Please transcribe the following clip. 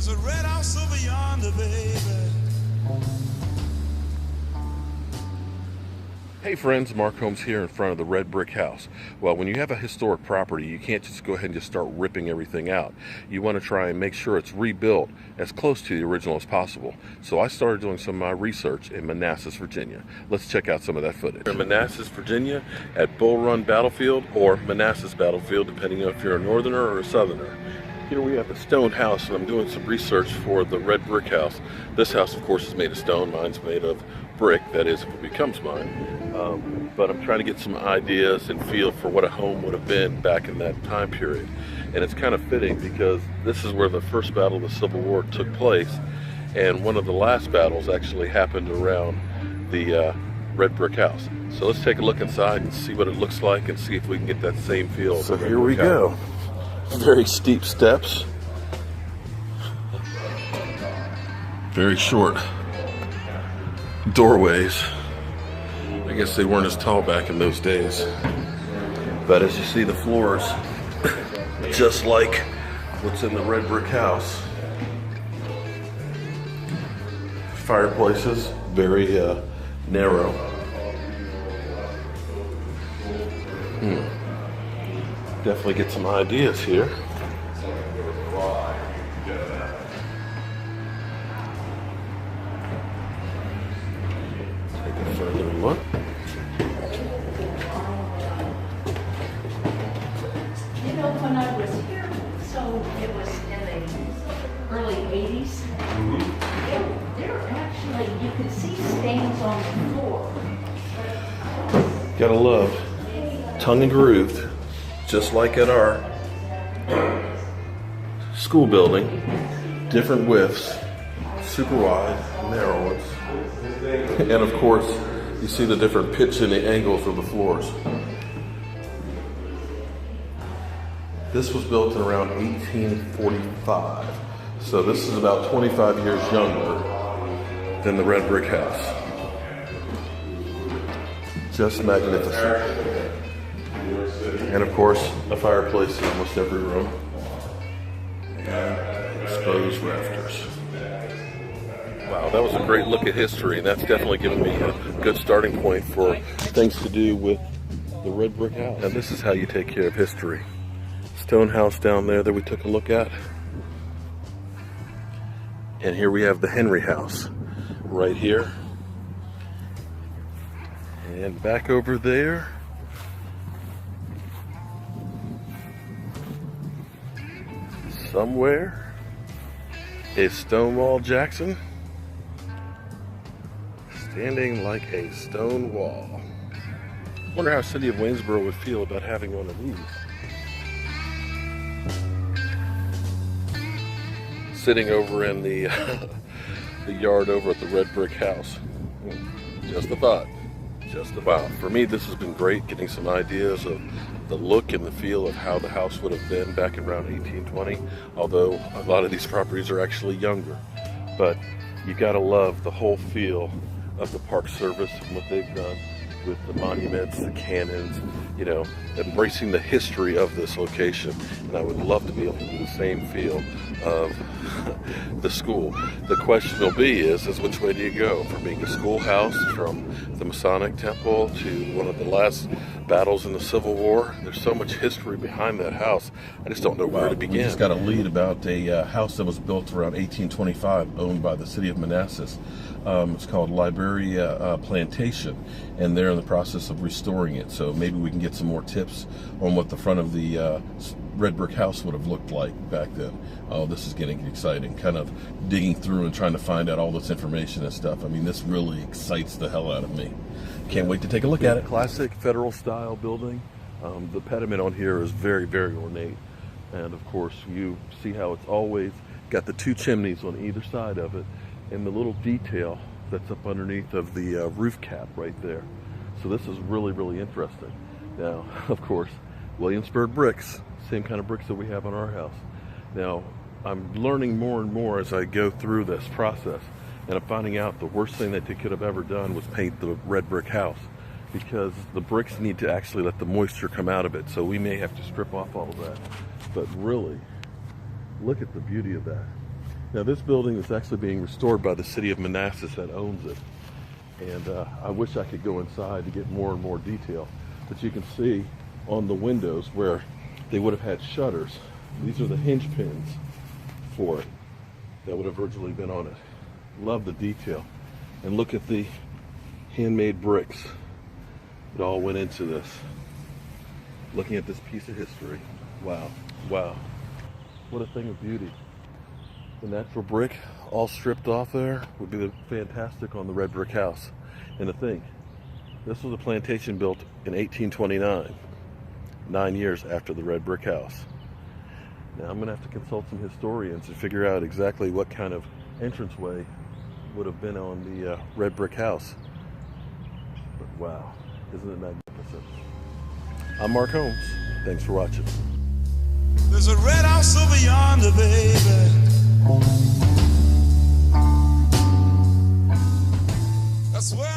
There's a red house over yonder, baby. Hey friends, Mark Holmes here in front of the red brick house. Well, when you have a historic property, you can't just go ahead and just start ripping everything out. You want to try and make sure it's rebuilt as close to the original as possible. So I started doing some of my research in Manassas, Virginia. Let's check out some of that footage. In Manassas, Virginia at Bull Run Battlefield or Manassas Battlefield, depending on if you're a northerner or a southerner. Here we have a stone house, and I'm doing some research for the red brick house. This house, of course, is made of stone. Mine's made of brick, that is, if it becomes mine. But I'm trying to get some ideas and feel for what a home would have been back in that time period. And it's kind of fitting because this is where the first battle of the Civil War took place, and one of the last battles actually happened around the red brick house. So let's take a look inside and see what it looks like and see if we can get that same feel. So here we go. Very steep steps. Very short doorways. I guess they weren't as tall back in those days. But as you see, the floors, just like what's in the red brick house. Fireplaces, very narrow. Definitely get some ideas here. Take a further look. You know, when I was here, so it was in the early 80s, there actually, you could see stains on the floor. Gotta love tongue and grooved. Just like at our school building, different widths, super wide, narrow ones. And of course, you see the different pitch and the angles of the floors. This was built in around 1845. So this is about 25 years younger than the red brick house. Just magnificent. And of course, a fireplace in almost every room. And exposed rafters. Wow, that was a great look at history, and that's definitely given me a good starting point for things to do with the red brick house. And this is how you take care of history. Stone house down there that we took a look at. And here we have the Henry house right here. And back over there, somewhere is Stonewall Jackson, standing like a stone wall. Wonder how City of Waynesboro would feel about having one of these. Sitting over in the, the yard over at the red brick house. Just a thought. Just a thought. For me, this has been great, getting some ideas of the look and the feel of how the house would have been back around 1820, although a lot of these properties are actually younger. But you gotta love the whole feel of the Park Service and what they've done with the monuments, the cannons, you know, embracing the history of this location. And I would love to be able to do the same feel of the school. The question will be is which way do you go? From being a schoolhouse, from the Masonic Temple to one of the last battles in the Civil War. There's so much history behind that house. I just don't know where to begin. We just got a lead about a house that was built around 1825, owned by the city of Manassas. It's called Liberia Plantation, and they're in the process of restoring it. So maybe we can get some more tips on what the front of the red brick house would have looked like back then. Oh, this is getting exciting. Kind of digging through and trying to find out all this information and stuff. I mean, this really excites the hell out of me. Can't wait to take a look at it. Classic federal style building. The pediment on here is very, very ornate. And of course, you see how it's always got the two chimneys on either side of it, and the little detail that's up underneath of the roof cap right there. So this is really, really interesting. Now, of course, Williamsburg bricks, same kind of bricks that we have on our house. Now, I'm learning more and more as I go through this process, and I'm finding out the worst thing that they could have ever done was paint the red brick house, because the bricks need to actually let the moisture come out of it. So we may have to strip off all of that. But really, look at the beauty of that. Now this building is actually being restored by the city of Manassas that owns it. And I wish I could go inside to get more and more detail. But you can see on the windows where they would have had shutters. These are the hinge pins for it that would have originally been on it. Love the detail. And look at the handmade bricks that all went into this. Looking at this piece of history. Wow, wow. What a thing of beauty. The natural brick all stripped off there would be fantastic on the red brick house. And to think, this was a plantation built in 1829, 9 years after the red brick house. Now I'm gonna have to consult some historians to figure out exactly what kind of entranceway would have been on the red brick house. But wow, isn't it magnificent? I'm Mark Holmes. Thanks for watching. There's a red house over yonder, baby. That's where